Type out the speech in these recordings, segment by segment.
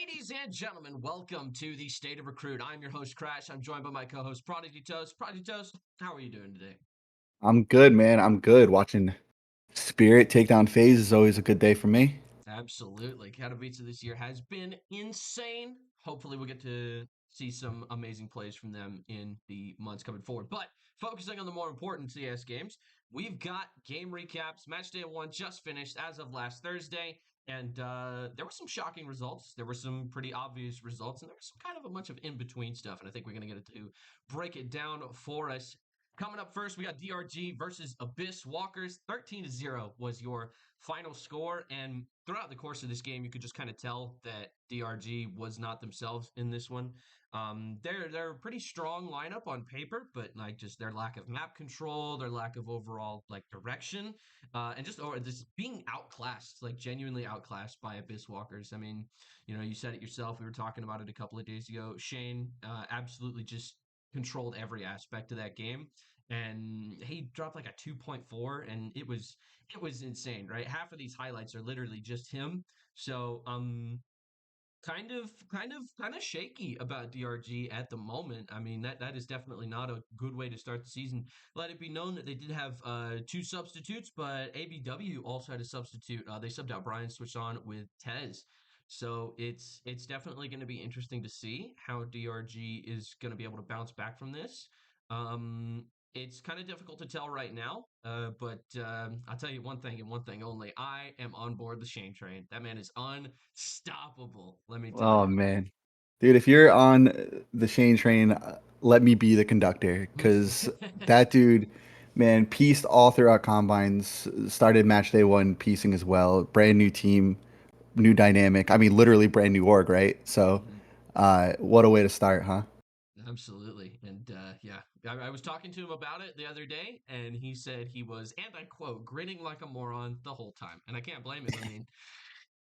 Ladies and gentlemen, welcome to the State of Recruit. I'm your host, Crash. I'm joined by my co-host, Prodigy Toast. Prodigy Toast, how are you doing today? I'm good, man. I'm good. Watching Spirit take down FaZe is always a good day for me. Absolutely. Katowice this year has been insane. Hopefully, we'll get to see some amazing plays from them in the months coming forward. But focusing on the more important CS games, we've got game recaps. Match day one just finished as of last Thursday. And there were some shocking results. There were some pretty obvious results, and there was some kind of a bunch of in between stuff. And I think we're going to get to break it down for us. Coming up first, we got DRG versus Abyss Walkers. 13-0 was your final score. And throughout the course of this game, you could just kind of tell that DRG was not themselves in this one. They're a pretty strong lineup on paper, but like just their lack of map control, their lack of overall like direction, and just or this being outclassed, like genuinely outclassed by Abyss Walkers. I mean, you said it yourself. We were talking about it a couple of days ago. Shane absolutely just controlled every aspect of that game, and he dropped like a 2.4, and it was insane, right? Half of these highlights are literally just him. So kind of shaky about DRG at the moment. I mean, that is definitely not a good way to start the season. Let it be known that they did have two substitutes, but ABW also had a substitute. They subbed out Brian, switched on with Tez. So it's definitely going to be interesting to see how DRG is going to be able to bounce back from this. Um, it's kind of difficult to tell right now, but I'll tell you one thing and one thing only. I am on board the Shane train. That man is unstoppable, let me tell Oh you. man, dude, if you're on the Shane train, let me be the conductor because that dude, man, pieced all throughout combines. Started match day one piecing as well. Brand new team, new dynamic. I mean, literally brand new org, right? So, Mhm. what a way to start, huh? Absolutely. And yeah, I was talking to him about it the other day, and he said he was, and I quote, grinning like a moron the whole time. And I can't blame him. I mean,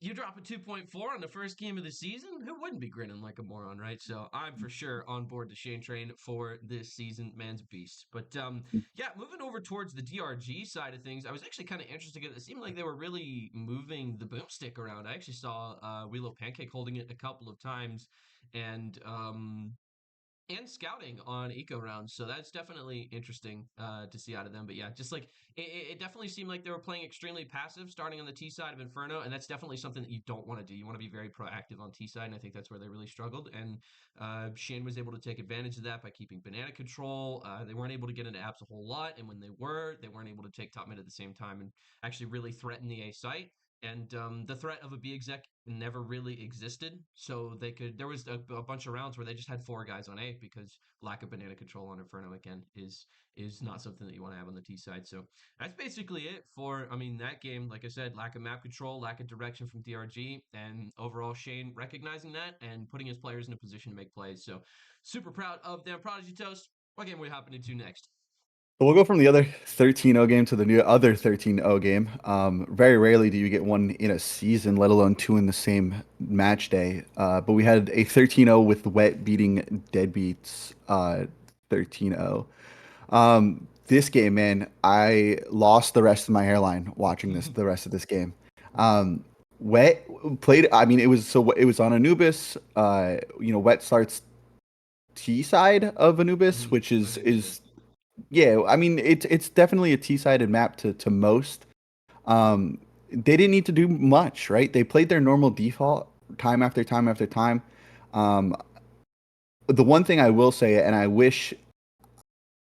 you drop a 2.4 on the first game of the season, who wouldn't be grinning like a moron, right? So I'm for sure on board the Shane train for this season, man's beast. But yeah, moving over towards the DRG side of things, I was actually kind of interested. It seemed like they were really moving the boomstick around. I actually saw WeelilPancake holding it a couple of times, and scouting on eco rounds. So that's definitely interesting to see out of them. But yeah, just like it definitely seemed like they were playing extremely passive starting on the T side of Inferno. And that's definitely something that you don't want to do. You want to be very proactive on T side. And I think that's where they really struggled. And Shin was able to take advantage of that by keeping banana control. They weren't able to get into apps a whole lot. And when they weren't able to take top mid at the same time and actually really threaten the A site. And the threat of a B exec never really existed. So they could. There was a bunch of rounds where they just had four guys on A because lack of banana control on Inferno again is not something that you want to have on the T side. So that's basically it for. I mean, that game, like I said, lack of map control, lack of direction from DRG, and overall Shane recognizing that and putting his players in a position to make plays. So super proud of them. Prodigy Toast. What game are we hopping into next? So we'll go from the other 13-0 game to the new other 13-0 game. Very rarely do you get one in a season, let alone two in the same match day. But we had a 13-0 with Wet beating Deadbeats 13-0. This game, man, I lost the rest of my hairline watching the rest of this game. Um, Wet played. I mean, it was on Anubis. Wet starts T side of Anubis, which Understood. is yeah, I mean it's definitely a T-sided map to most. They didn't need to do much, right? They played their normal default time after time after time. Um, the one thing I will say, and I wish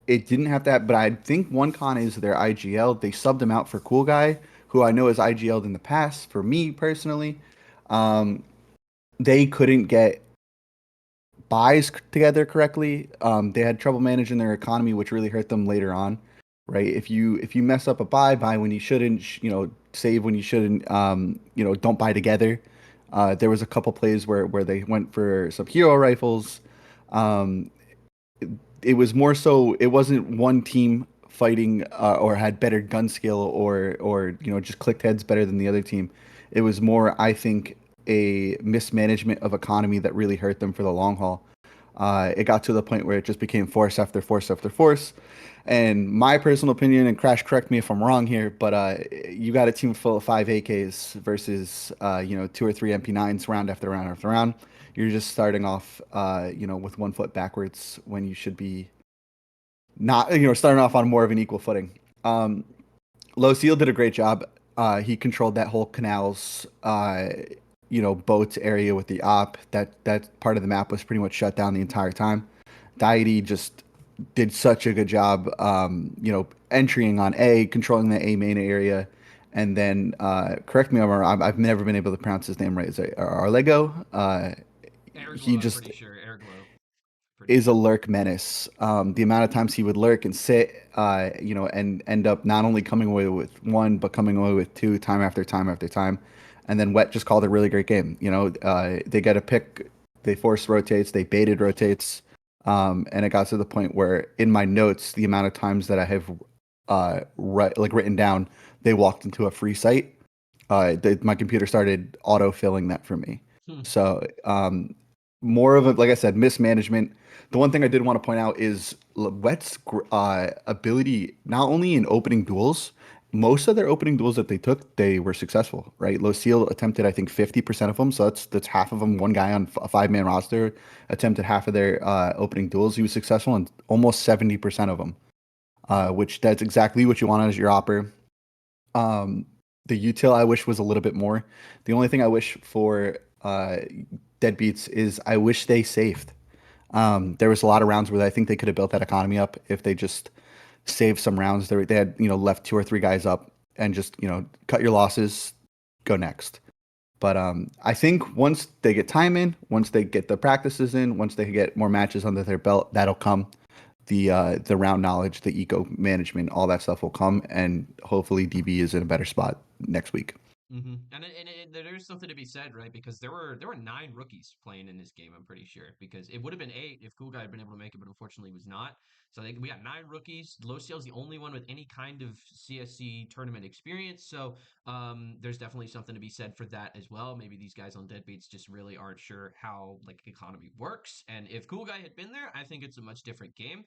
it didn't have that, but I think one con is their IGL. They subbed him out for Cool Guy, who I know has IGL'd in the past. For me personally, um, they couldn't get buys together correctly. They had trouble managing their economy, which really hurt them later on, right? If you mess up a buy when you shouldn't, save when you shouldn't, don't buy together. There was a couple plays where they went for some hero rifles. Um, it was more so it wasn't one team fighting or had better gun skill or just clicked heads better than the other team. It was more, I think, a mismanagement of economy that really hurt them for the long haul. It got to the point where it just became force after force after force. And my personal opinion, and Crash, correct me if I'm wrong here, but you got a team full of five AKs versus two or three MP9s round after round after round. You're just starting off with 1 foot backwards when you should be not starting off on more of an equal footing. Um, Low Seal did a great job. He controlled that whole canals, boats area with the op. That part of the map was pretty much shut down the entire time. Deity just did such a good job, entering on A, controlling the A main area, and then correct me if I'm wrong. I've never been able to pronounce his name right. Is it Arlego? He Airglow, I'm just pretty sure. Airglow, pretty is a sure. lurk menace. The amount of times he would lurk and sit, and end up not only coming away with one, but coming away with two time after time after time. And then Wet just called a really great game. They get a pick, they forced rotates, they baited rotates, and it got to the point where in my notes, the amount of times that I have written down, they walked into a free site. My computer started auto filling that for me. Hmm. So more of a, like I said, mismanagement. The one thing I did want to point out is Wet's ability, not only in opening duels, most of their opening duels that they took, they were successful, right? Lucille attempted, I think, 50% of them. So that's half of them. One guy on a 5-man roster attempted half of their opening duels. He was successful in almost 70% of them, which that's exactly what you want as your opper. Um, the util I wish was a little bit more. The only thing I wish for Deadbeats is I wish they saved. There was a lot of rounds where I think they could have built that economy up if they just saved some rounds. They had left two or three guys up and just cut your losses, go next. But I think once they get time in, once they get the practices in, once they get more matches under their belt, that'll come. The round knowledge, the eco management, all that stuff will come, and hopefully DB is in a better spot next week. There's something to be said, right? Because there were 9 rookies playing in this game. I'm pretty sure because it would have been 8 if Cool Guy had been able to make it, but unfortunately was not. So we got 9 rookies. Lociel's the only one with any kind of CSC tournament experience. So there's definitely something to be said for that as well. Maybe these guys on Deadbeats just really aren't sure how like economy works. And if Cool Guy had been there, I think it's a much different game.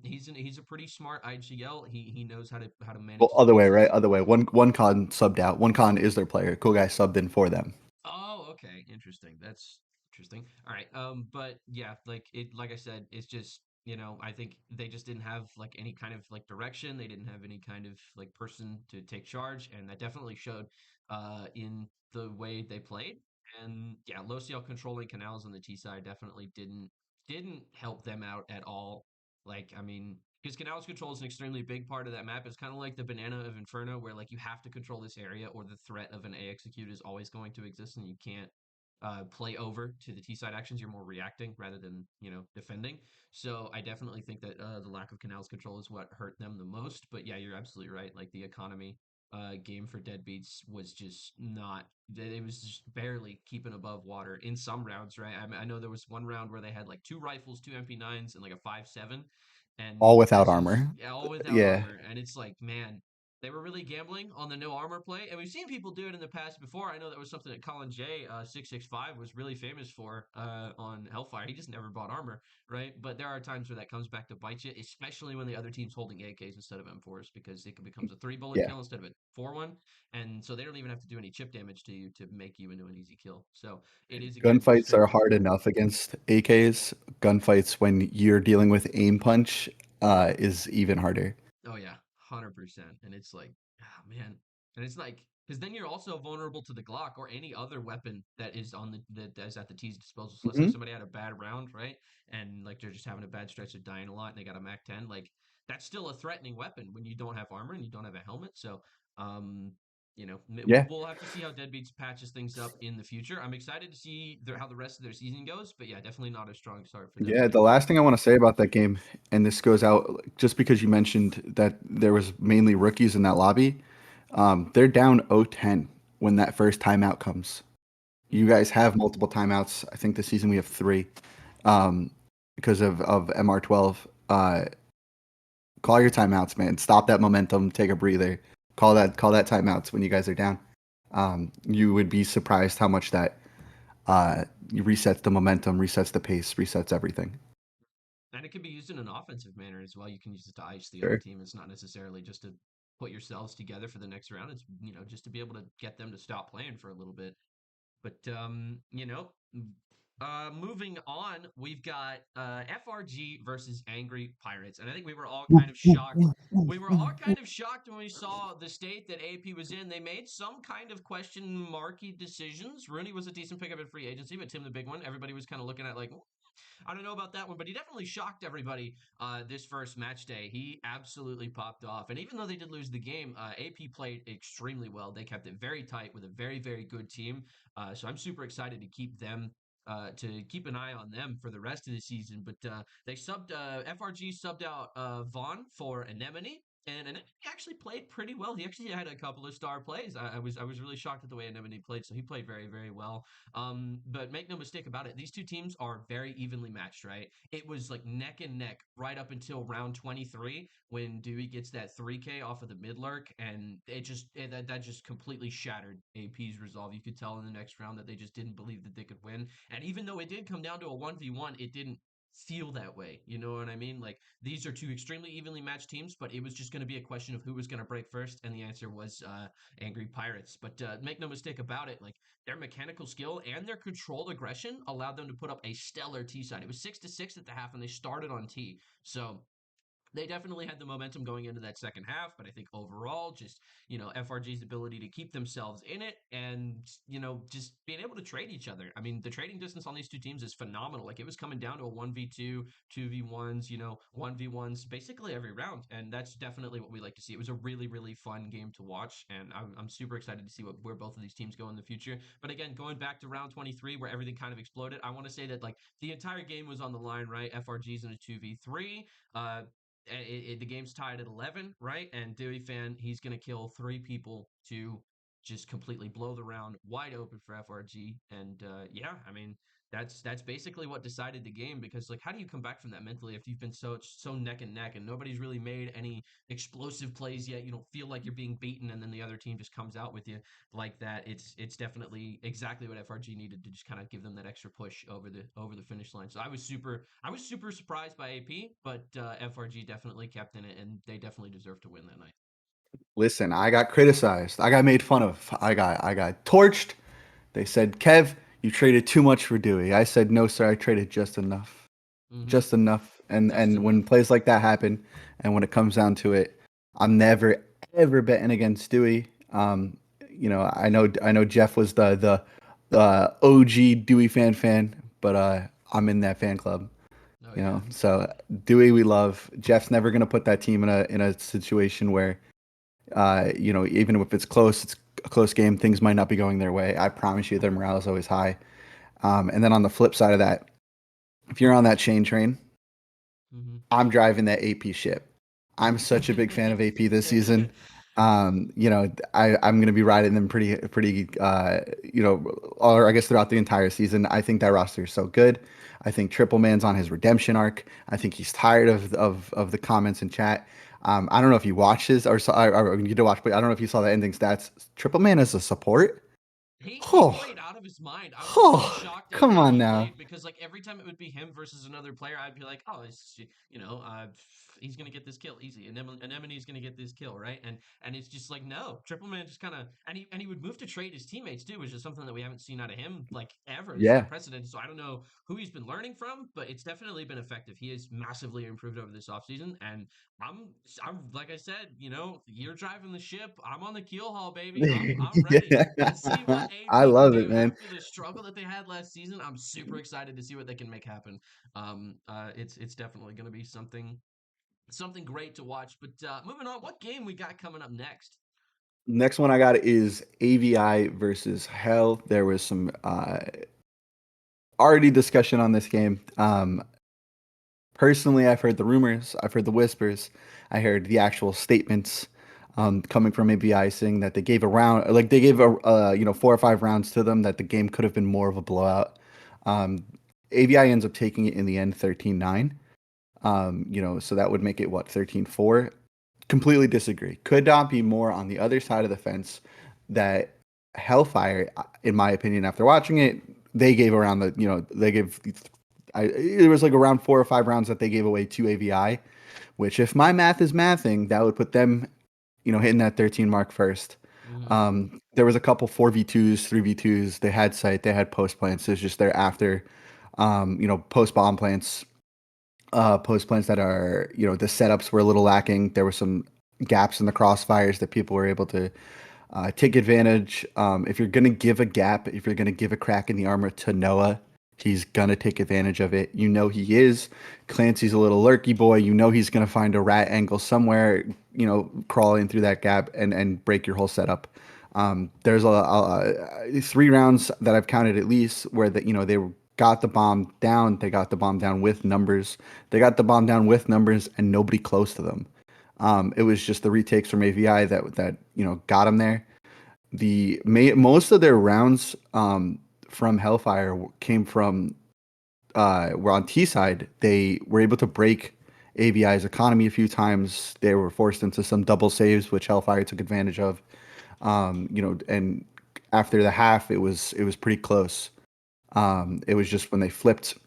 He's a pretty smart IGL. He knows how to Well, manage his other way, pieces. right? Other way. One con subbed out. One con is their player. Cool guy subbed in for them. Oh, okay. Interesting. That's interesting. All right. But yeah, like I said, it's just, I think they just didn't have like any kind of like direction. They didn't have any kind of like person to take charge, and that definitely showed in the way they played. And yeah, low CL controlling canals on the T side definitely didn't help them out at all. Like, I mean, because Canals control is an extremely big part of that map. It's kind of like the banana of Inferno, where like you have to control this area, or the threat of an A execute is always going to exist, and you can't play over to the T side actions. You're more reacting rather than defending. So I definitely think that the lack of Canals control is what hurt them the most. But yeah, you're absolutely right. Like the economy game for Deadbeats was just not. It was just barely keeping above water in some rounds, right? I know there was one round where they had like 2 rifles, 2 MP9s, and like a 5.7, All and without that's just, armor. yeah, all without Yeah. armor. And it's like, man, they were really gambling on the no armor play. And we've seen people do it in the past before. I know that was something that Colin J 665 was really famous for on Hellfire. He just never bought armor, right? But there are times where that comes back to bite you, especially when the other team's holding AKs instead of M4s, because it becomes a 3 bullet Yeah. kill instead of a 4-1. And so they don't even have to do any chip damage to you to make you into an easy kill. So it is, again, Gunfights are extremely hard important. enough against AKs. Gunfights when you're dealing with aim punch is even harder. Oh yeah, 100%. And it's like, ah, man. And it's like, because then you're also vulnerable to the Glock or any other weapon that is that is at the T's disposal. So let's say Hmm. somebody had a bad round, right? And like they're just having a bad stretch of dying a lot, and they got a Mac 10. Like that's still a threatening weapon when you don't have armor and you don't have a helmet. So, um, Yeah. we'll have to see how Deadbeats patches things up in the future. I'm excited to see how the rest of their season goes, but yeah, definitely not a strong start for them Yeah. to The get off last thing I to. want to say about that game, and this goes out just because you mentioned that there was mainly rookies in that lobby. They're down 0-10 when that first timeout comes. You Hmm. guys have multiple timeouts. I think this season we have three um, because of MR12. Call your timeouts, man. Stop that momentum. Take a breather. Call that timeouts when you guys are down. You would be surprised how much that resets the momentum, resets the pace, resets everything. And it can be used in an offensive manner as well. You can use it to ice the other Sure. team. It's not necessarily just to put yourselves together for the next round. It's, just to be able to get them to stop playing for a little bit. But moving on, we've got FRG versus Angry Pirates, and I think we were all kind of shocked. We were all kind of shocked when we saw the state that AP was in. They made some kind of question marky decisions. Rooney was a decent pickup in free agency, but Tim the big one, everybody was kind of looking at like, I don't know about that one, but he definitely shocked everybody this first match day. He absolutely popped off. And even though they did lose the game, AP played extremely well. They kept it very tight with a very, very good team. So I'm super excited to keep them. To keep an eye on them for the rest of the season, but they subbed FRG subbed out Vaughn for Anemone, and Anemone actually played pretty well. He actually had a couple of star plays. I was really shocked at the way Anemone played, so he played very very well. But make no mistake about it, these two teams are very evenly matched, right? It was like neck and neck right up until round 23 when Dewey gets that 3K off of the mid lurk, and that just completely shattered AP's resolve. You could tell in the next round that they just didn't believe that they could win. And even though it did come down to a 1v1, it didn't feel that way. You know what I mean? Like these are two extremely evenly matched teams, but it was just going to be a question of who was going to break first, and the answer was Angry Pirates. But make no mistake about it, like their mechanical skill and their controlled aggression allowed them to put up a stellar T side. It was 6-6 at the half, and they started on T. So they definitely had the momentum going into that second half, but I think overall, just FRG's ability to keep themselves in it and just being able to trade each other. I mean, the trading distance on these two teams is phenomenal. Like it was coming down to a 1v2, 2v1s, 1v1s basically every round, and that's definitely what we like to see. It was a really really fun game to watch, and I'm super excited to see where both of these teams go in the future. But again, going back to round 23 where everything kind of exploded, I want to say that like the entire game was on the line, right? FRG's in a 2v3. The game's tied at 11, right? And Dewey fan, he's going to kill three people to just completely blow the round wide open for FRG. And yeah, I mean, that's basically what decided the game because like how do you come back from that mentally if you've been so neck and neck and nobody's really made any explosive plays yet? You don't feel like you're being beaten, and then the other team just comes out with you like that. It's definitely exactly what FRG needed to just kind of give them that extra push over the finish line. So I was super surprised by AP, but FRG definitely kept in it, and they definitely deserve to win that night. Listen, I got criticized. I got made fun of. I got torched. They said, "Kev, you traded too much for Dewey." I said, "No, sir. I traded just enough, Mm-hmm. just enough." And Just when enough. plays like that happen, and when it comes down to it, I'm never ever betting against Dewey. I know Jeff was the OG Dewey fan, but I'm in that fan club. Oh yeah. So Dewey we love. Jeff's never gonna put that team in a situation where even if it's close, it's a close game. Things might not be going their way. I promise you, their morale is always high. And then on the flip side of that, if you're on that chain train, I'm driving that AP ship. I'm such a big fan of AP this season. Mm-hmm. I'm going to be riding them pretty, or I guess throughout the entire season. I think that roster is so good. I think Triple Man's on his redemption arc. I think he's tired of the comments in chat. I don't know if you watched his or you did watch, but I don't know if you saw the ending stats. Triple Man as a support. He Oh, played out of his mind. I was so oh, shocked at come how on he now. played because like every time it would be him versus another player, I'd be like, oh, he's gonna get this kill easy. Anemone's gonna get this kill, right? And it's just like no, Triple Man just kind of and he would move to trade his teammates too, which is something that we haven't seen out of him like ever. This is Yeah. unprecedented. So I don't know who he's been learning from, but it's definitely been effective. He has massively improved over this offseason, and I'm I'm like I said, you're driving the ship. I'm on the keel haul, baby. I'm ready. Let's see what I AP can love do it, man. after the struggle that they had last season. I'm super excited to see what they can make happen. It's definitely going to be something great to watch. But moving on, what game we got coming up next? Next one I got is AVI versus Hell. There was some already discussion on this game. Personally, I've heard the rumors, I've heard the whispers, I heard the actual statements coming from AVI saying that they gave a round, like they gave a 4 or 5 rounds to them, that the game could have been more of a blowout. Um, AVI ends up taking it in the end 13-9. So that would make it what 13-4. Completely disagree. Could not be more on the other side of the fence that Hellfire, in my opinion, after watching it, they gave around the, they gave, it was like around 4 or 5 rounds that they gave away to AVI, which if my math is mathing, that would put them, hitting that 13 mark first. Hmm. There was a couple 4v2s, 3v2s. They had site, they had post plants. It's just they're after, post bomb plants, post plants that are, the setups were a little lacking. There were some gaps in the crossfires that people were able to take advantage. If you're gonna give a gap, if you're gonna give a crack in the armor to Noah, he's gonna take advantage of it. You know he is. Clancy's a little lurky boy. You know he's gonna find a rat angle somewhere. Crawl in through that gap and break your whole setup. There's a 3 rounds that I've counted at least where they got the bomb down. They got the bomb down with numbers. They got the bomb down with numbers and nobody close to them. It was just the retakes from AVI that got them there. Most of their rounds from Hellfire came from were on T side. They were able to break AVI's economy a few times. They were forced into some double saves, which Hellfire took advantage of. And after the half, it was pretty close. It was just when they flipped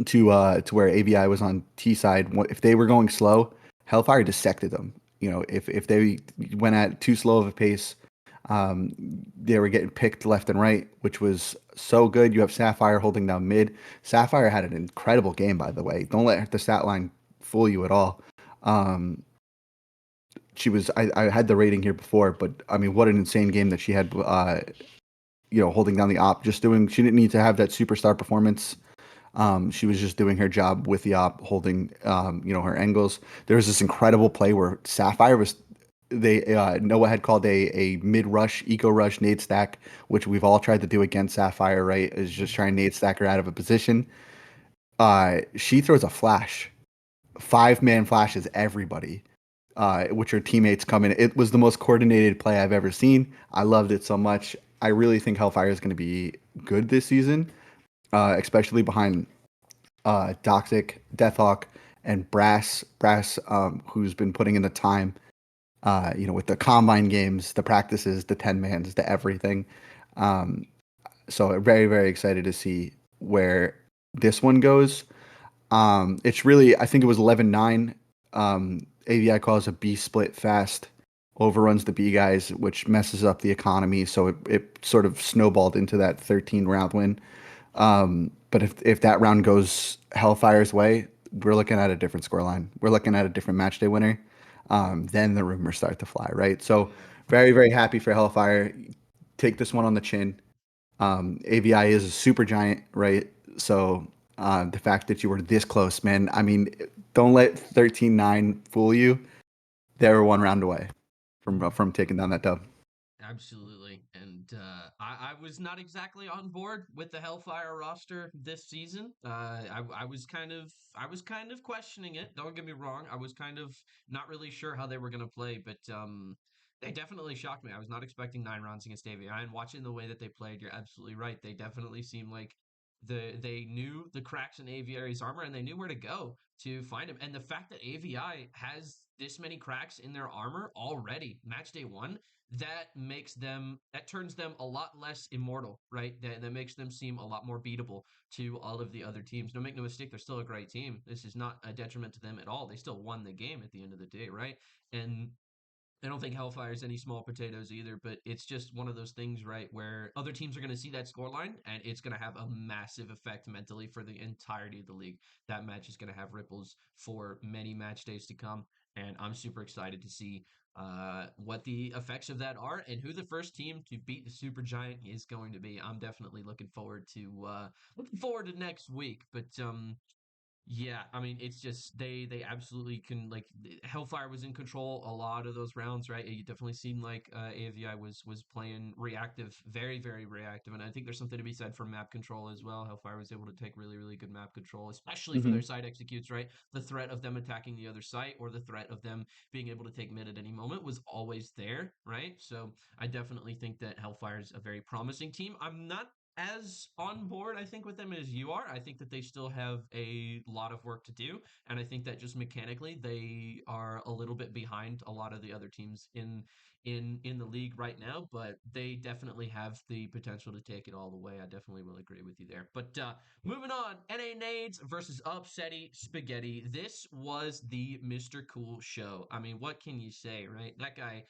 to where AVI was on T side. If they were going slow, Hellfire dissected them. If they went at too slow of a pace, they were getting picked left and right, which was so good. You have Sapphire holding down mid. Sapphire had an incredible game, by the way. Don't let the stat line fool you at all. Um, she was. I had the rating here before, but I mean, what an insane game that she had. Holding down the op, just doing. She didn't need to have that superstar performance. She was just doing her job with the op, holding, her angles. There was this incredible play where Sapphire was, Noah had called a mid rush, eco rush nade stack, which we've all tried to do against Sapphire, right? Is just try and nade stack her out of a position. She throws a flash, 5-man flashes everybody, which her teammates come in. It was the most coordinated play I've ever seen. I loved it so much. I really think Hellfire is going to be good this season, especially behind Toxic, Deathhawk, and Brass, who's been putting in the time, with the combine games, the practices, the 10 mans, the everything. Um, so very, very excited to see where this one goes. It's really, I think it was 11-9. AVI calls a B split fast, overruns the B guys, which messes up the economy. So it sort of snowballed into that 13 round win. But if that round goes Hellfire's way, we're looking at a different scoreline. We're looking at a different match day winner. Then the rumors start to fly, right? So Yeah. very, very happy for Hellfire. Take this one on the chin. AVI is a super giant, right? So the fact that you were this close, man. I mean, don't let 13-9 fool you. They were 1 round away from taking down that dub. Absolutely. And I was not exactly on board with the Hellfire roster this season. I was kind of questioning it. Don't get me wrong. I was kind of not really sure how they were going to play, but they definitely shocked me. I was not expecting 9 rounds against AVI, and watching the way that they played, you're absolutely right. They definitely seemed like they knew the cracks in AVI's armor and they knew where to go to find him. And the fact that AVI has this many cracks in their armor already, match day one, that turns them a lot less immortal, right? That makes them seem a lot more beatable to all of the other teams. Don't make no mistake, they're still a great team. This is not a detriment to them at all. They still won the game at the end of the day, right? And I don't think Hellfire is any small potatoes either, but it's just one of those things, right, where other teams are going to see that scoreline and it's going to have a massive effect mentally for the entirety of the league. That match is going to have ripples for many match days to come, and I'm super excited to see what the effects of that are and who the first team to beat the Super Giant is going to be. I'm definitely looking forward to next week, but yeah, I mean, it's just they absolutely can Hellfire was in control a lot of those rounds, right? It definitely seemed like AVI was playing reactive, very very reactive, and I think there's something to be said for map control as well. Hellfire was able to take really really good map control, especially for their Hmm. side executes, right? The threat of them attacking the other site or the threat of them being able to take mid at any moment was always there, right? So I definitely think that Hellfire is a very promising team. I'm not as on board, I think, with them as you are. I think that they still have a lot of work to do, and I think that just mechanically they are a little bit behind a lot of the other teams in the league right now. But they definitely have the potential to take it all the way. I definitely will agree with you there. But moving on, NA Nades versus Upsetty Spaghetti. This was the Mr. Cool show. I mean, what can you say, right? That guy,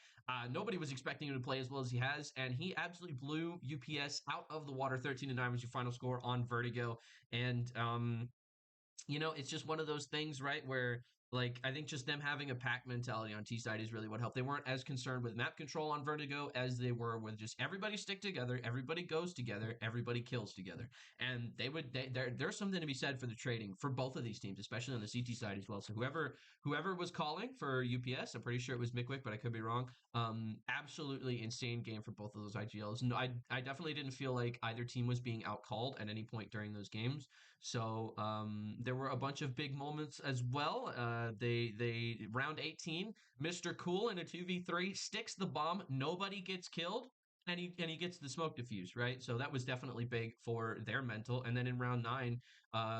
nobody was expecting him to play as well as he has, and he absolutely blew UPS out of the water. 13-9 was your final score on Vertigo, and it's just one of those things, right? Where like I think just them having a pack mentality on T side is really what helped. They weren't as concerned with map control on Vertigo as they were with just everybody stick together, everybody goes together, everybody kills together, and there's something to be said for the trading for both of these teams, especially on the CT side as well. So whoever was calling for UPS, I'm pretty sure it was Mickwick, but I could be wrong. Absolutely insane game for both of those IGLs. No, I definitely didn't feel like either team was being outcalled at any point during those games. So there were a bunch of big moments as well. They round 18, Mr. Cool in a 2v3 sticks the bomb, nobody gets killed. And he gets the smoke diffuse, right? So that was definitely big for their mental. And then in round 9,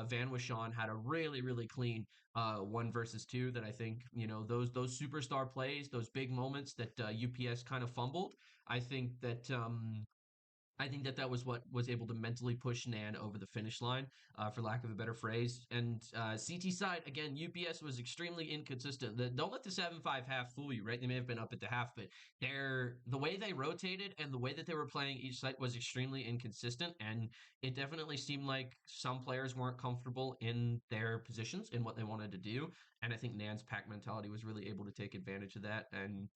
Van Wishawn had a really, really clean 1 versus 2 that I think, those superstar plays, those big moments that UPS kind of fumbled. I think that that was what was able to mentally push Nan over the finish line, for lack of a better phrase. And CT side, again, UPS was extremely inconsistent. Don't let the 7-5 half fool you, right? They may have been up at the half, but the way they rotated and the way that they were playing each site was extremely inconsistent. And it definitely seemed like some players weren't comfortable in their positions in what they wanted to do. And I think Nan's pack mentality was really able to take advantage of that. And,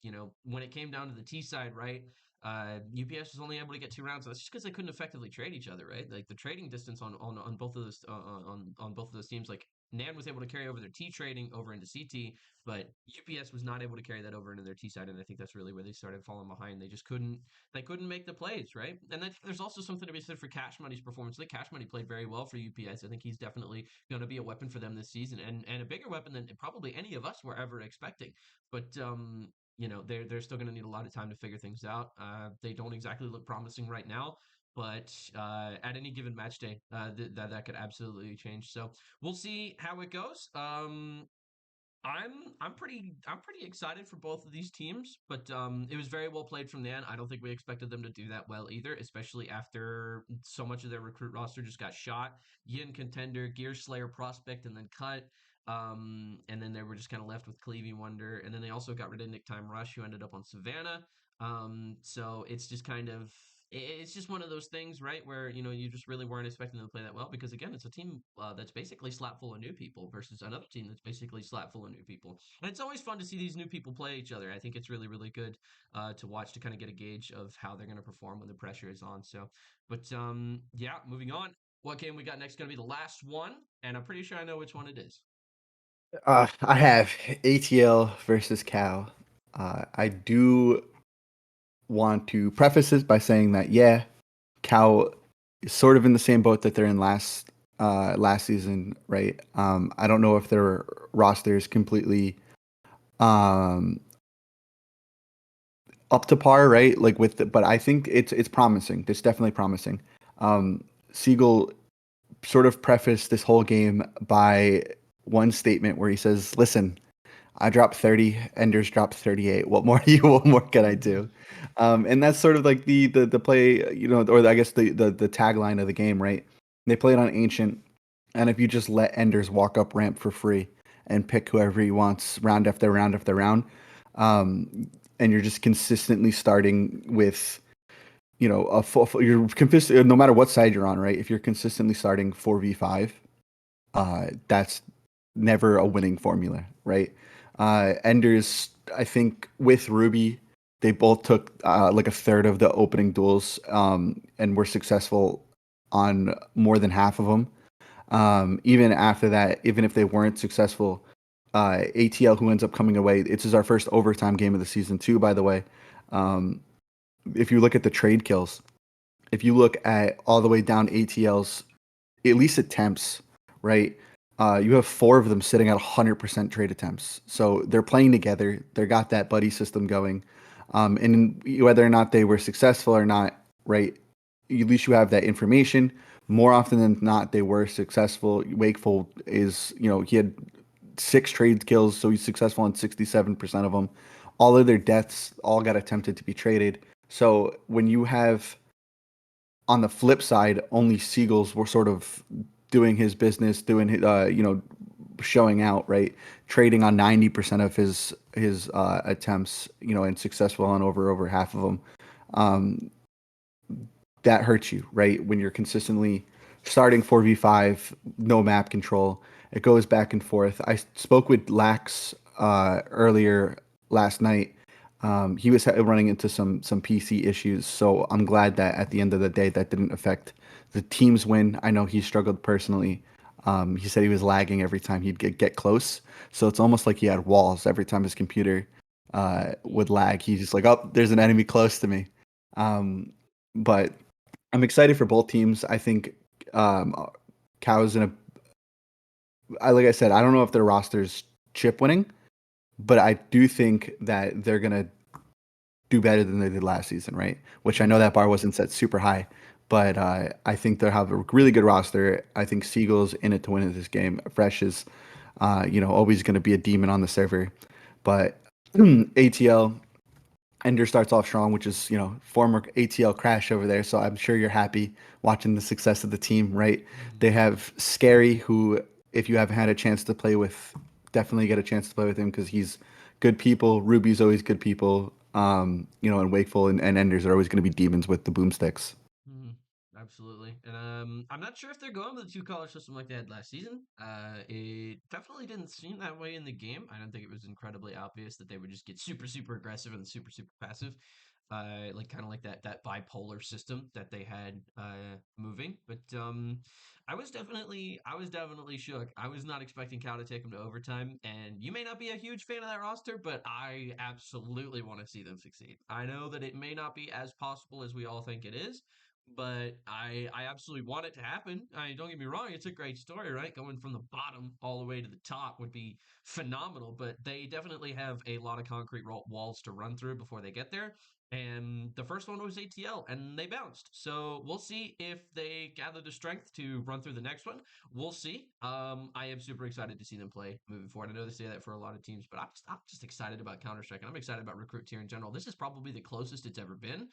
when it came down to the T side, right? UPS was only able to get 2 rounds. That's just because they couldn't effectively trade each other, right? Like the trading distance on both of those on both of those teams, like Nan was able to carry over their T trading over into CT, but UPS was not able to carry that over into their T side, and I think that's really where they started falling behind. They couldn't make the plays, right? And then there's also something to be said for Cash Money's performance. I think Cash Money played very well for UPS. I think he's definitely going to be a weapon for them this season, and a bigger weapon than probably any of us were ever expecting. But they're still going to need a lot of time to figure things out. They don't exactly look promising right now, but at any given match day, that could absolutely change. So we'll see how it goes. I'm pretty excited for both of these teams, but it was very well played from Nan. I don't think we expected them to do that well either, especially after so much of their recruit roster just got shot. Yin Contender, Gear Slayer Prospect, and then cut. And then they were just kind of left with Cleavy Wonder, and then they also got rid of Nick Time Rush, who ended up on Savannah. So it's just it's just one of those things, right? Where you just really weren't expecting them to play that well because again, it's a team that's basically slap full of new people versus another team that's basically slap full of new people, and it's always fun to see these new people play each other. I think it's really really good to watch to kind of get a gauge of how they're going to perform when the pressure is on. So, but yeah, moving on. What game we got next is going to be the last one, and I'm pretty sure I know which one it is. I have ATL versus Cal. I do want to preface this by saying that yeah, Cal is sort of in the same boat that they're in last season, right? I don't know if their roster is completely um up to par, right? Like but I think it's promising. It's definitely promising. Siegel sort of prefaced this whole game by one statement where he says, "Listen, I dropped 30, Enders dropped 38. What more what more can I do?" And that's sort of like the play, or I guess the tagline of the game, right? They played on Ancient, and if you just let Enders walk up ramp for free and pick whoever he wants round after round after round, and you're just consistently starting with you're consistent no matter what side you're on, right? If you're consistently starting 4v5, that's never a winning formula, right? Enders, I think with Ruby, they both took like a third of the opening duels, and were successful on more than half of them. Even after that, even if they weren't successful, ATL, who ends up coming away, it's our first overtime game of the season too, by the way. Um, if you look at the trade kills, if you look at all the way down ATL's at least attempts, right? You have 4 of them sitting at 100% trade attempts. So they're playing together. They got that buddy system going. And whether or not they were successful or not, right? at least you have that information. More often than not, they were successful. Wakeful is, he had 6 trade kills, so he's successful on 67% of them. All of their deaths all got attempted to be traded. So when you have on the flip side, only Seagulls were sort of doing his business, doing showing out, right? Trading on 90% of his attempts, and successful on over half of them. That hurts you, right? When you're consistently starting 4v5, no map control, it goes back and forth. I spoke with Lax earlier last night. He was running into some PC issues, so I'm glad that at the end of the day that didn't affect the team's win. I know he struggled personally. He said he was lagging every time he'd get close, so it's almost like he had walls every time his computer would lag. He's just like, "Oh, there's an enemy close to me." But I'm excited for both teams. I think um, Cow's in a. Like I said, I don't know if their roster's chip winning, but I do think that they're gonna do better than they did last season, right? Which I know Mhm. that bar wasn't set super high, but I think they'll have a really good roster. I think Seagull's in it to win this game. Fresh is, always going to be a demon on the server, but ATL Ender starts off strong, which is, former ATL Crash over there. So I'm sure you're happy watching the success of the team, right? Mhm. They have Scary, who, if you haven't had a chance to play with, definitely get a chance to play with him because he's good people. Ruby's always good people. And Wakeful and Enders are always going to be demons with the boomsticks. Mhm. Absolutely. And I'm not sure if they're going with a two-color system like they had last season. It definitely didn't seem that way in the game. I don't think it was incredibly obvious that they would just get super, super aggressive and super, super passive. Like kind of like that bipolar system that they had moving. But I was definitely shook. I was not expecting Cal to take them to overtime, and you may not be a huge fan of that roster, but I absolutely want to see them succeed. I know that it may not be as possible as we all think it is, but I absolutely want it to happen. I mean, don't get me wrong, it's a great story, right? Going from the bottom all the way to the top would be phenomenal, but they definitely have a lot of concrete walls to run through before they get there. And the first one was ATL, and they bounced. So we'll see if they gather the strength to run through the next one. We'll see. I am super excited to see them play moving forward. I know they say that for a lot of teams, but I'm just excited about Counter Strike, and I'm excited about Recruit Tier in general. This is probably the closest it's ever been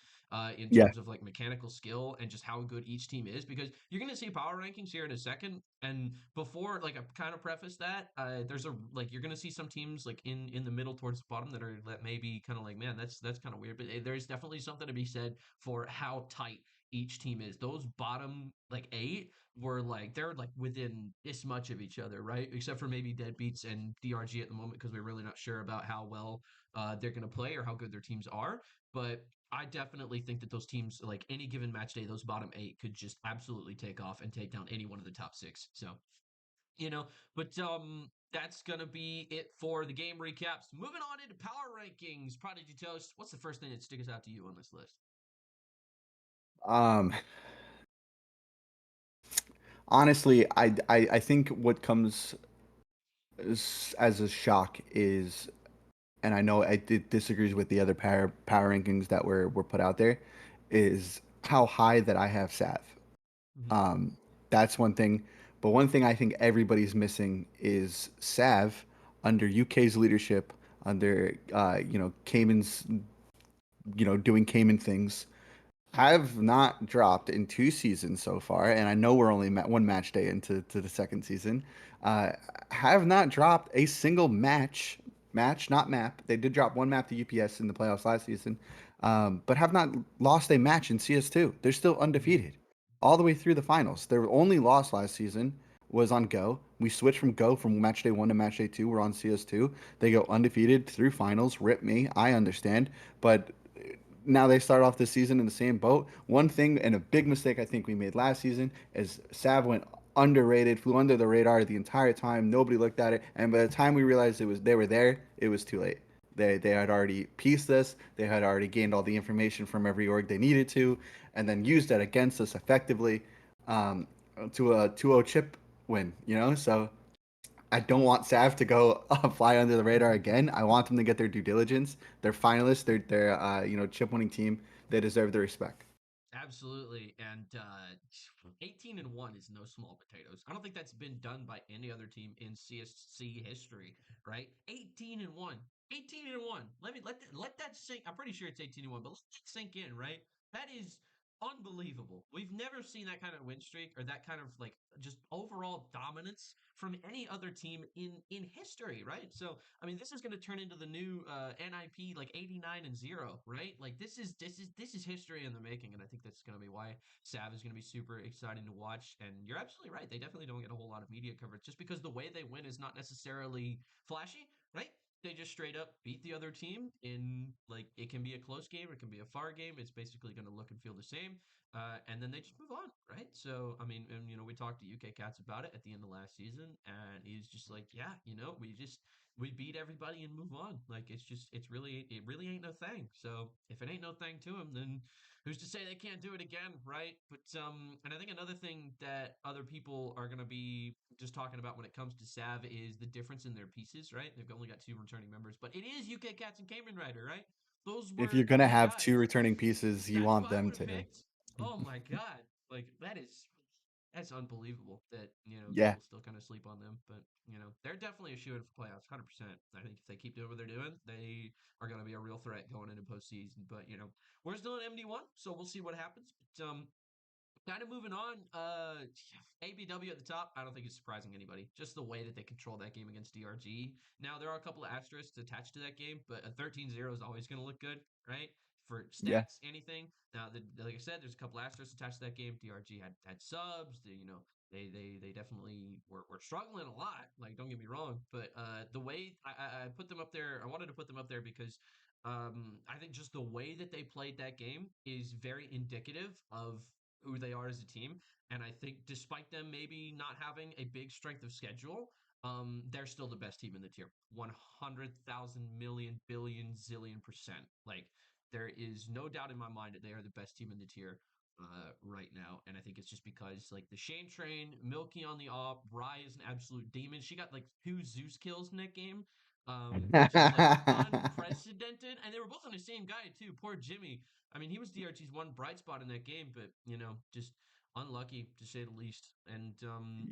in Yeah. terms of like mechanical skill and just how good each team is, because you're going to see power rankings here in a second. And before, like, I kind of preface that, there's a like you're going to see some teams like in the middle towards the bottom that may be kind of like, man, that's kind of weird, but there's definitely something to be said for how tight each team is. Those bottom like 8 were like they're like within this much of each other, right? Except for maybe Deadbeats and DRG at the moment, because we're really not sure about how well they're going to play or how good their teams are. But I definitely think that those teams, like any given match day, those bottom 8 could just absolutely take off and take down any one of the top 6. So, you know, but that's gonna be it for the game recaps. Moving on into power rankings. Prodigy Toast, what's the first thing that sticks out to you on this list? Um, Honestly, I think what comes as a shock is, and I know it disagrees with the other power rankings that were put out there, is how high that I have Sav. Mm-hmm. Um, that's one thing. But one thing I think everybody's missing is Sav under UK's leadership, under Cayman's, doing Cayman things, have not dropped in 2 seasons so far, and I know we're only one match day into the second season. Uh, have not dropped a single match, not map. They did drop one map to UPS in the playoffs last season, but have not lost a match in CS2. They're still Mm-hmm. undefeated all the way through the finals. Their only loss last season was on Go. We switched from Go from match day 1 to match day 2. We're on CS2. They go undefeated through finals. Rip me. I understand. But now they start off the season in the same boat. One thing and a big mistake I think we made last season is Sav went underrated, flew under the radar the entire time. Nobody looked at it, and by the time we realized they were there, it was too late. They had already pieced us. They had already gained all the information from every org they needed to, and then used that against us effectively um, to a 2-0 chip win. So I don't want Sav to go fly under the radar again. I want them to get their due diligence. They're finalists. They're chip winning team. They deserve the respect. Absolutely. And 18-1 is no small potatoes. I don't think that's been done by any other team in CSC history, right? 18-1. 18-1. Let that sink. I'm pretty sure it's 18-1, but let that sink in, right? That is unbelievable. We've never seen that kind of win streak or that kind of like just overall dominance from any other team in history, right? So I mean, this is going to turn into the new NIP like 89-0, right? Like this is history in the making, and I think that's going to be why Sav is going to be super exciting to watch. And you're absolutely right; they definitely don't get a whole lot of media coverage just because the way they win is not necessarily flashy, right? They just straight up beat the other team in like it can be a close game, it can be a far game. It's basically going to look and feel the same. And then they just move on, right? So, I mean, and we talked to UK Cats about it at the end of last season, and he's just like, yeah, we beat everybody and move on. Like it really ain't no thing. So if it ain't no thing to him, then who's to say they can't do it again, right? But and I think another thing that other people are gonna be just talking about when it comes to Sav is the difference in their pieces, right? They've only got two returning members, but it is UK Cats and Cameron Rider, right? Those If were you're the gonna two have two guys. returning pieces, you That's who want I them would have to. picked. Oh my god. Like that's unbelievable that, Yeah. people still kind of sleep on them. But, they're definitely a shoe in for playoffs, 100%. I think if they keep doing what they're doing, they are going to be a real threat going into postseason. But, we're still in MD1, so we'll see what happens. But, kind of moving on, ABW at the top. I don't think it's surprising anybody. Just the way that they control that game against DRG. Now, there are a couple of asterisks attached to that game, but a 13-0 is always going to look good, right? For Yeah. stats, anything. Now, like I said, there's a couple asterisks attached to that game. DRG had subs. They definitely were struggling a lot. Like, don't get me wrong, but the way I put them up there, I wanted to put them up there because I think just the way that they played that game is very indicative of who they are as a team. And I think despite them maybe not having a big strength of schedule, they're still the best team in the tier. 100,000 million billion zillion percent. Like there is no doubt in my mind that they are the best team in the tier right now. And I think it's just because like the Shane Train, Milky on the op, Rye is an absolute demon. She got like 2 Zeus kills in that game. Which is like unprecedented. And they were both on the same guy too. Poor Jimmy. I mean, he was DRT's one bright spot in that game, but just unlucky to say the least. And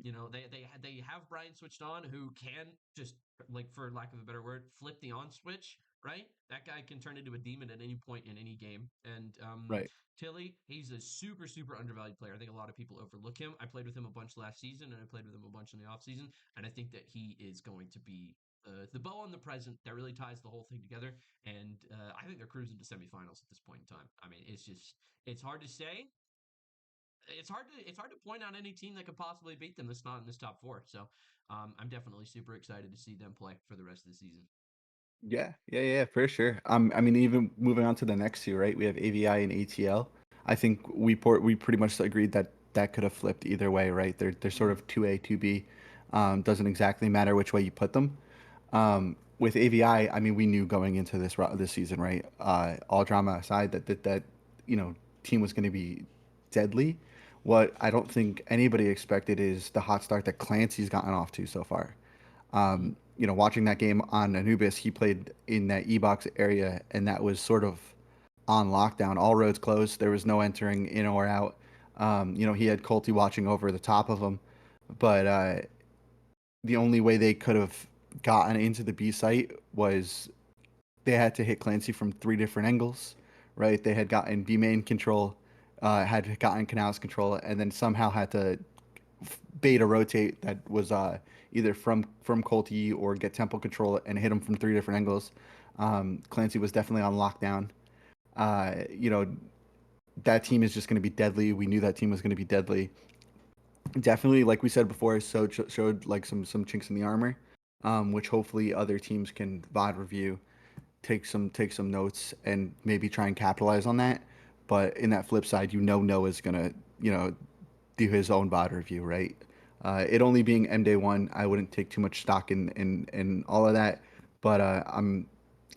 they have Brian switched on, who can just like for lack of a better word, flip the on switch. Right, that guy can turn into a demon at any point in any game. And Right. Tilly, he's a super super undervalued player. I think a lot of people overlook him. I played with him a bunch last season, and I played with him a bunch in the off season. And I think that he is going to be the bow on the present that really ties the whole thing together. And I think they're cruising to semifinals at this point in time. I mean, it's hard to say. It's hard to point out any team that could possibly beat them that's not in this top four. So I'm definitely super excited to see them play for the rest of the season. Yeah, yeah, yeah, for sure. I mean, even moving on to the next two, right? We have AVI and ATL. I think we pretty much agreed that that could have flipped either way, right? They're sort Mm-hmm. of 2A, 2B. Doesn't exactly matter which way you put them. With AVI, I mean, we knew going into this season, right? All drama aside, that you know team was going to be deadly. What I don't think anybody expected is the hot start that Clancy's gotten off to so far. Mm-hmm. Watching that game on Anubis, he played in that E-box area, and that was sort of on lockdown. All roads closed. There was no entering in or out. He had Colty watching over the top of him, but the only way they could have gotten into the B site was they had to hit Clancy from 3 different angles, right? They had gotten B main control, had gotten Canals control, and then somehow had to beta rotate that was either from Colty or get tempo control and hit him from 3 different angles. Clancy was definitely on lockdown. Uh, you know that team is just going to be deadly. We knew that team was going to be deadly. Definitely, like we said before, showed like some chinks in the armor, which hopefully other teams can VOD review, take some notes, and maybe try and capitalize on that. But in that flip side, Noah's gonna do his own VOD review, right? It only being MD1, I wouldn't take too much stock in all of that. But I'm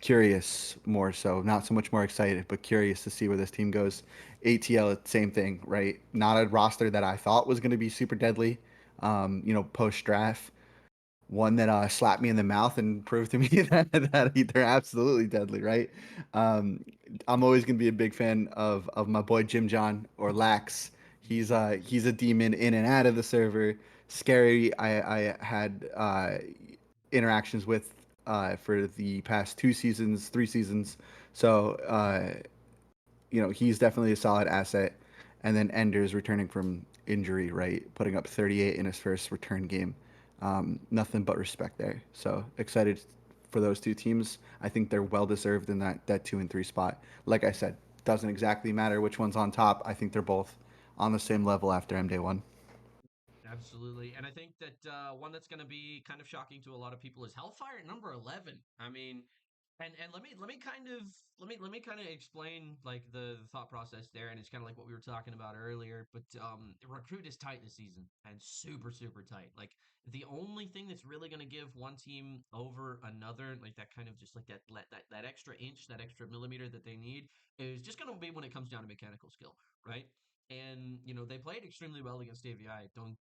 curious more so, not so much more excited, but curious to see where this team goes. ATL, same thing, right? Not a roster that I thought was going to be super deadly. Post draft, one that slapped me in the mouth and proved to me that they're absolutely deadly, right? I'm always gonna be a big fan of my boy Jim John or Lax. He's a demon in and out of the server. Scary. I had interactions with for the past 2 seasons, 3 seasons. So he's definitely a solid asset. And then Ender's returning from injury, right? Putting up 38 in his first return game. Nothing but respect there. So excited for those two teams. I think they're well deserved in that 2 and 3 spot. Like I said, doesn't exactly matter which one's on top. I think they're both on the same level after MD1. Absolutely. And I think that one that's going to be kind of shocking to a lot of people is Hellfire at number 11. I mean, and let me kind of let me kind of explain like the thought process there, and it's kind of like what we were talking about earlier. But recruit is tight this season and super super tight. Like the only thing that's really going to give one team over another, like that kind of just like that extra inch, that extra millimeter that they need, is just going to be when it comes down to mechanical skill, right? And they played extremely well against AVI. Don't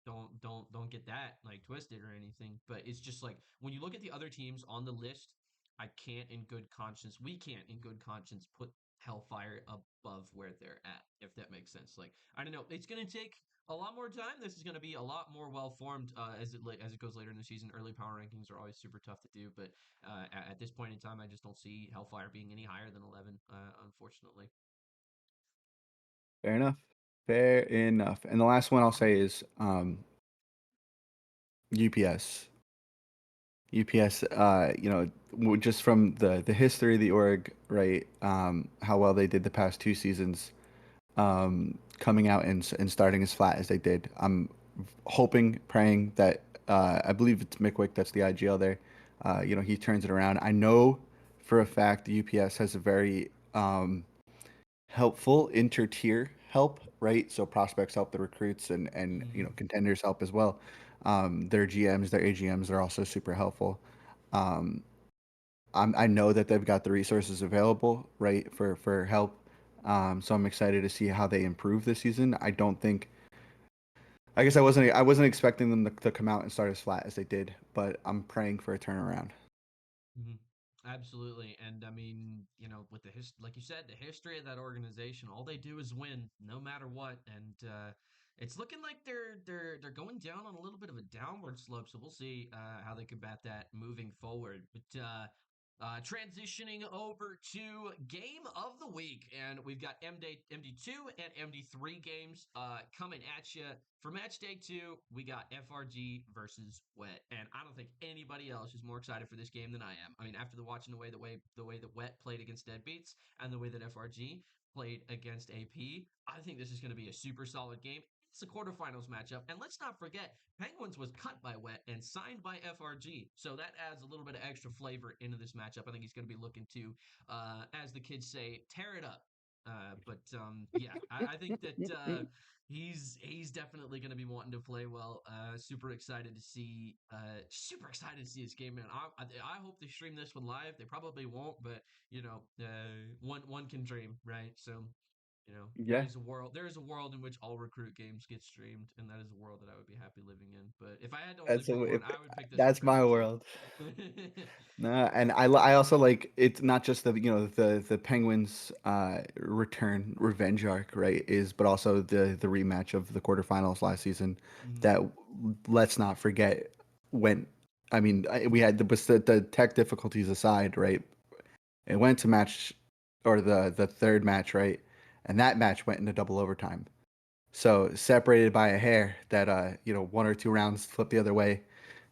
get that like twisted or anything. But it's just like when you look at the other teams on the list, I can't in good conscience, we can't in good conscience put Hellfire above where they're at, if that makes sense. Like I don't know, it's gonna take a lot more time. This is going to be a lot more well formed as it goes later in the season. Early power rankings are always super tough to do, but at this point in time, I just don't see Hellfire being any higher than 11, unfortunately. Fair enough. Fair enough. And the last one I'll say is UPS. UPS, just from the history of the org, right? How well they did the past 2 seasons, coming out and starting as flat as they did. I'm hoping, praying that I believe it's Mickwick that's the IGL there. He turns it around. I know for a fact the UPS has a very helpful inter-tier help, right? So prospects help the recruits and Mm-hmm. contenders help as well. Their GMs, their AGMs are also super helpful. Um, I know that they've got the resources available, right, for help. So I'm excited to see how they improve this season. I don't think. I guess I wasn't expecting them to come out and start as flat as they did, but I'm praying for a turnaround. Mhm. Absolutely. And I mean, with like you said, the history of that organization, all they do is win no matter what. And it's looking like they're going down on a little bit of a downward slope. So we'll see how they combat that moving forward. But transitioning over to game of the week, and we've got MD2 and MD3 games coming at you. For match day 2, we got FRG versus Wet, and I don't think anybody else is more excited for this game than I am. I mean, after watching the way that Wet played against Deadbeats and the way that FRG played against AP, I think this is going to be a super solid game. It's a quarterfinals matchup, and let's not forget Penguins was cut by Wet and signed by FRG, so that adds a little bit of extra flavor into this matchup. I think he's going to be looking to, as the kids say, tear it up. But yeah, I think that he's definitely going to be wanting to play well. Super excited to see his game, man. I hope they stream this one live. They probably won't, but one can dream, right? So there Yeah, is a world. There is a world in which all recruit games get streamed, and that is a world that I would be happy living in. But if I had to only that's pick one, if, I would pick this that's recruit my matchup. world. Nah, and I also like it's not just the Penguins return revenge arc, right, is but also the rematch of the quarterfinals last season Mhm. that let's not forget when we had the tech difficulties aside, right, it went to match or the third match, right, and that match went into double overtime, so separated by a hair that 1 or 2 rounds flipped the other way,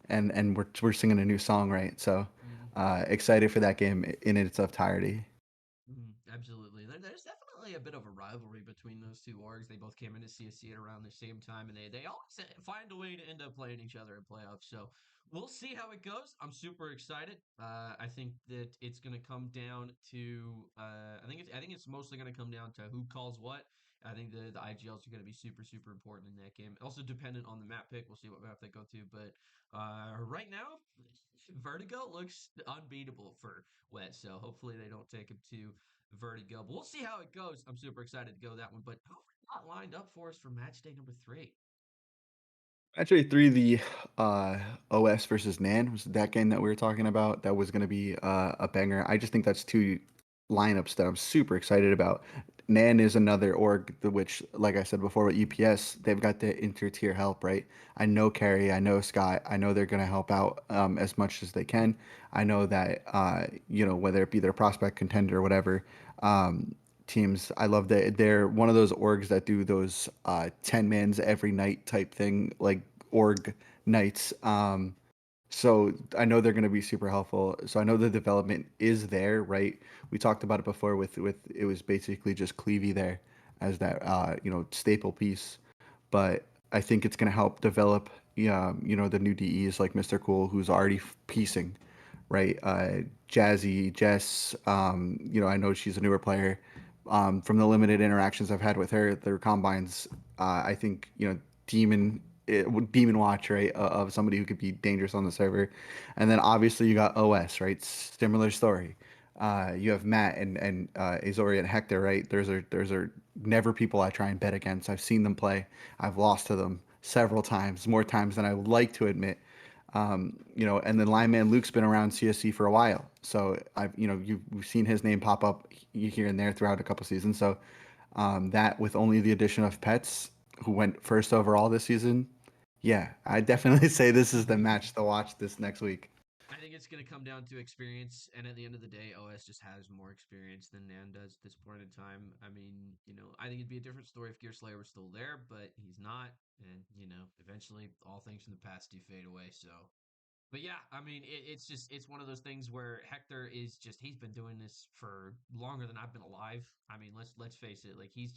and we're singing a new song, right? So Mhm. excited for that game in its entirety. Absolutely. There's definitely a bit of a rivalry between those two orgs. They both came into CSC at around the same time, and they always find a way to end up playing each other in playoffs. So we'll see how it goes. I'm super excited. I think that it's going to come down to. I think it's mostly going to come down to who calls what. I think the IGLs are going to be super super important in that game. Also dependent on the map pick. We'll see what map they go to, but right now, Vertigo looks unbeatable for Wet. So hopefully they don't take him to Vertigo. But we'll see how it goes. I'm super excited to go that one. But who we got lined up for us for match day number 3? Actually, three, the OS versus Nan was that game that we were talking about. That was going to be a banger. I just think that's too. lineups that I'm super excited about. Nan is another org, which, like I said before with UPS, they've got the inter-tier help, right? I know Carrie, I know Scott, I know they're going to help out as much as they can. I know that, whether it be their prospect contender or whatever, teams, I love that they're one of those orgs that do those 10 mans every night type thing, like org nights. So I know they're going to be super helpful. So I know the development is there, right? We talked about it before with it was basically just Cleavy there as that staple piece, but I think it's going to help develop the new DEs like Mr. Cool who's already piecing, right? Jazzy, Jess, I know she's a newer player. From the limited interactions I've had with her, their combines, I think Demon Watch, right, of somebody who could be dangerous on the server, and then obviously you got OS, right, similar story. You have Matt and Azori and Hector, right? There's are never people I try and bet against. I've seen them play. I've lost to them several times, more times than I would like to admit. And then Lineman Luke's been around CSC for a while, so you've seen his name pop up here and there throughout a couple seasons. So that with only the addition of Pets, who went first overall this season, yeah, I definitely say this is the match to watch this next week. I think it's going to come down to experience, and at the end of the day, OS just has more experience than Nan does at this point in time. I mean, I think it'd be a different story if Gear Slayer was still there, but he's not, and eventually all things from the past do fade away. So, but yeah, I mean, it's one of those things where Hector is just he's been doing this for longer than I've been alive. I mean, let's face it, like he's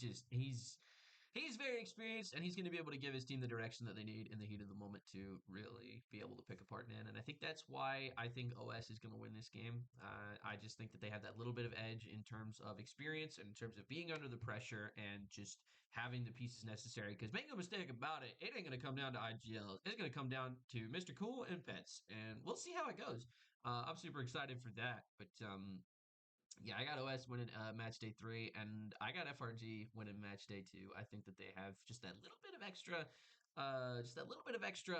very experienced, and he's going to be able to give his team the direction that they need in the heat of the moment to really be able to pick apart Nan. And I think that's why I think OS is going to win this game. I just think that they have that little bit of edge in terms of experience and in terms of being under the pressure and just having the pieces necessary. Because make no mistake about it, it ain't going to come down to IGL. It's going to come down to Mr. Cool and Pets, and we'll see how it goes. I'm super excited for that. But yeah, I got OS winning match day 3, and I got FRG winning match day 2. I think that they have just that little bit of extra,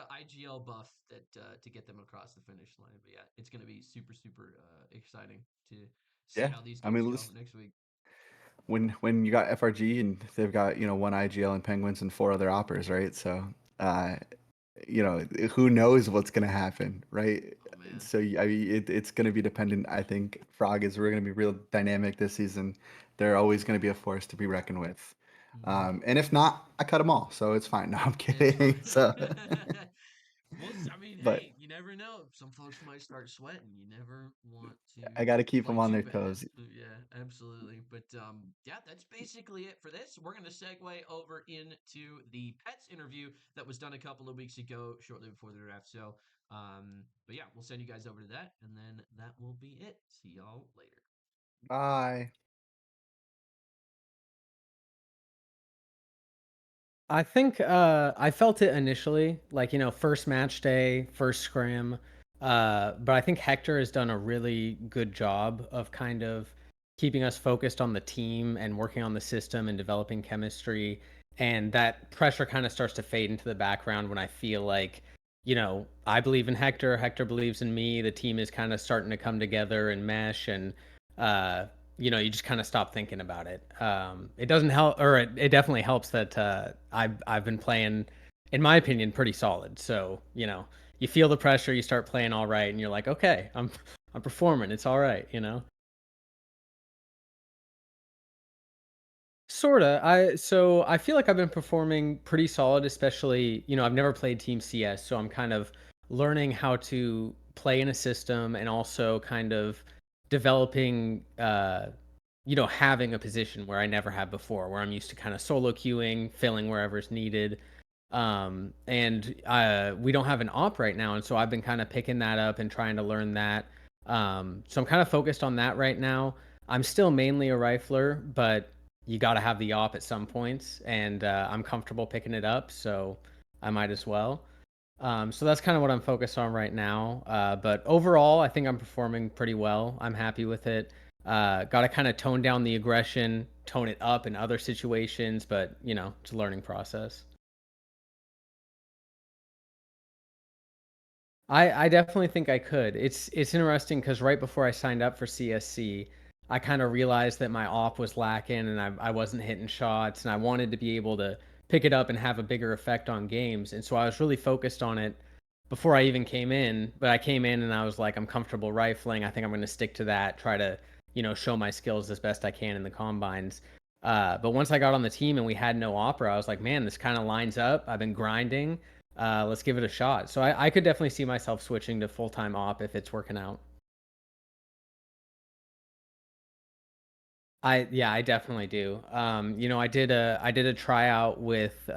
IGL buff that to get them across the finish line. But yeah, it's going to be super super exciting to see Yeah, how these I games mean, go listen, next week. when you got FRG and they've got one IGL and Penguins and four other oppers, right? So uh, who knows what's gonna happen, right? Oh man. So I mean, it's gonna be dependent. I think Frog is we're gonna be real dynamic this season. They're always gonna be a force to be reckoned with. Mm-hmm. And if not, I cut them all, so it's fine. No, I'm It's fine. kidding. So, I mean, but hey, you never know. Some folks might start sweating. You never want to I got to keep play them on too their bad. toes. Yeah, absolutely. But yeah, that's basically it for this. We're gonna segue over into the pets interview that was done a couple of weeks ago, shortly before the draft. So, but yeah, we'll send you guys over to that, and then that will be it. See y'all later. Bye. I think I felt it initially, like first match day, first scrim. But I think Hector has done a really good job of kind of keeping us focused on the team and working on the system and developing chemistry. And that pressure kind of starts to fade into the background when I feel like, I believe in Hector, Hector believes in me. The team is kind of starting to come together and mesh, and uh, you just kind of stop thinking about it. It doesn't help, or it definitely helps that I've been playing, in my opinion, pretty solid. So you feel the pressure, you start playing all right, and you're like, okay, I'm performing. It's all right. Sorta. I feel like I've been performing pretty solid, especially, I've never played Team CS, so I'm kind of learning how to play in a system and also kind of developing having a position where I never have before, where I'm used to kind of solo queuing, filling wherever's needed. And we don't have an op right now, and so I've been kind of picking that up and trying to learn that. So I'm kind of focused on that right now. I'm still mainly a rifler, but you got to have the op at some points, and I'm comfortable picking it up, so I might as well. So that's kind of what I'm focused on right now. But overall, I think I'm performing pretty well. I'm happy with it. Got to kind of tone down the aggression, tone it up in other situations, but it's a learning process. I definitely think I could. It's interesting because right before I signed up for CSC, I kind of realized that my op was lacking and I wasn't hitting shots, and I wanted to be able to pick it up and have a bigger effect on games. And so I was really focused on it before I even came in. But I came in and I was like, I'm comfortable rifling. I think I'm going to stick to that, try to, show my skills as best I can in the combines. But once I got on the team and we had no opera, I was like, man, this kind of lines up. I've been grinding. Let's give it a shot. So I could definitely see myself switching to full time op if it's working out. I definitely do. I did a tryout with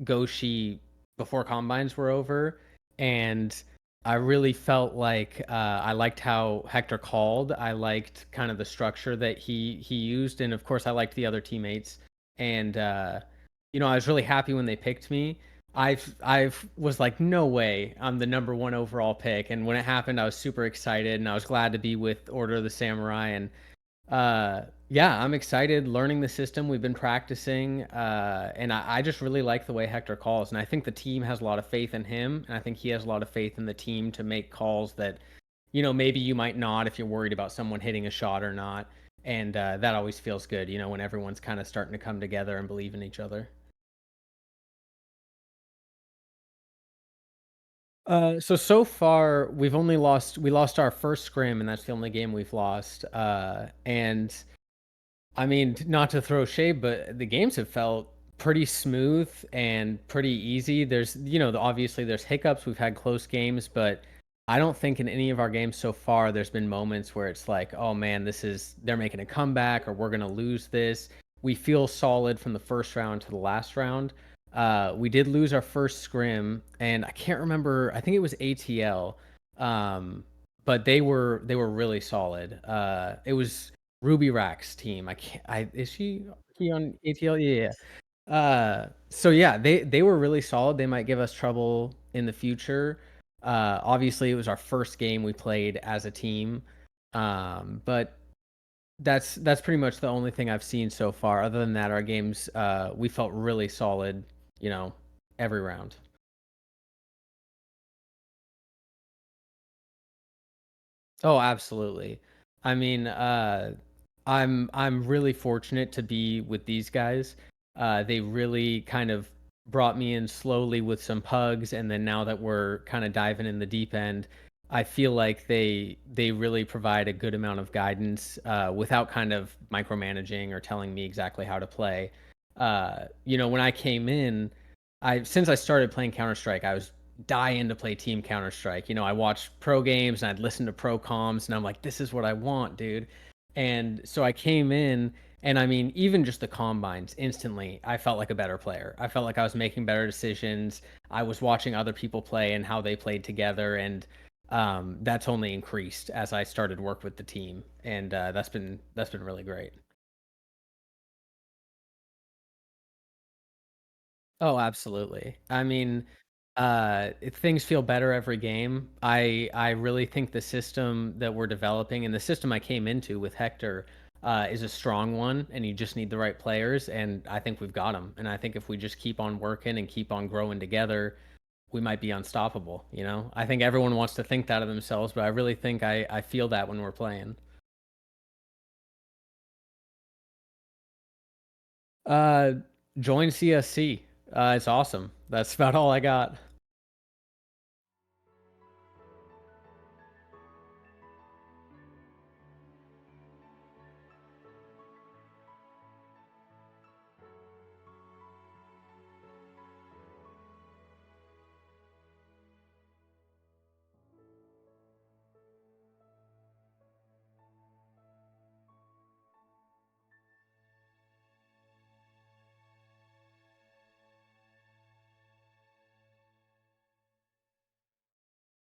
Goshi before combines were over, and I really felt like I liked how Hector called. I liked kind of the structure that he used, and of course, I liked the other teammates. And I was really happy when they picked me. I've was like, no way, I'm the number one overall pick. And when it happened, I was super excited, and I was glad to be with Order of the Samurai. And yeah, I'm excited learning the system. We've been practicing, and I just really like the way Hector calls, and I think the team has a lot of faith in him, and I think he has a lot of faith in the team to make calls that, maybe you might not if you're worried about someone hitting a shot or not, and that always feels good, when everyone's kind of starting to come together and believe in each other. So far we lost our first scrim, and that's the only game we've lost. And I mean, not to throw shade, but the games have felt pretty smooth and pretty easy. There's, obviously there's hiccups. We've had close games, but I don't think in any of our games so far there's been moments where it's like, oh man, they're making a comeback or we're gonna lose this. We feel solid from the first round to the last round. We did lose our first scrim, and I can't remember. I think it was ATL, um, but they were really solid. It was WeelilPancake team. I can't. I is he on ATL? Yeah, yeah. So yeah, they were really solid. They might give us trouble in the future. Obviously, it was our first game we played as a team, but that's pretty much the only thing I've seen so far. Other than that, our games we felt really solid. You know, every round. Oh, absolutely. I mean, I'm really fortunate to be with these guys. They really kind of brought me in slowly with some pugs, and then now that we're kind of diving in the deep end, I feel like they really provide a good amount of guidance without kind of micromanaging or telling me exactly how to play. When I came in, I since I started playing Counter Strike, I was dying to play Team Counter Strike. I watched pro games and I'd listen to pro comms, and I'm like, this is what I want, dude. And so I came in, and I mean, even just the combines, instantly, I felt like a better player. I felt like I was making better decisions. I was watching other people play and how they played together, and that's only increased as I started work with the team, and that's been really great. Oh, absolutely. I mean, things feel better every game. I really think the system that we're developing and the system I came into with Hector is a strong one, and you just need the right players. And I think we've got them. And I think if we just keep on working and keep on growing together, we might be unstoppable. I think everyone wants to think that of themselves, but I really think I feel that when we're playing. Uh, Join CSC. It's awesome. That's about all I got.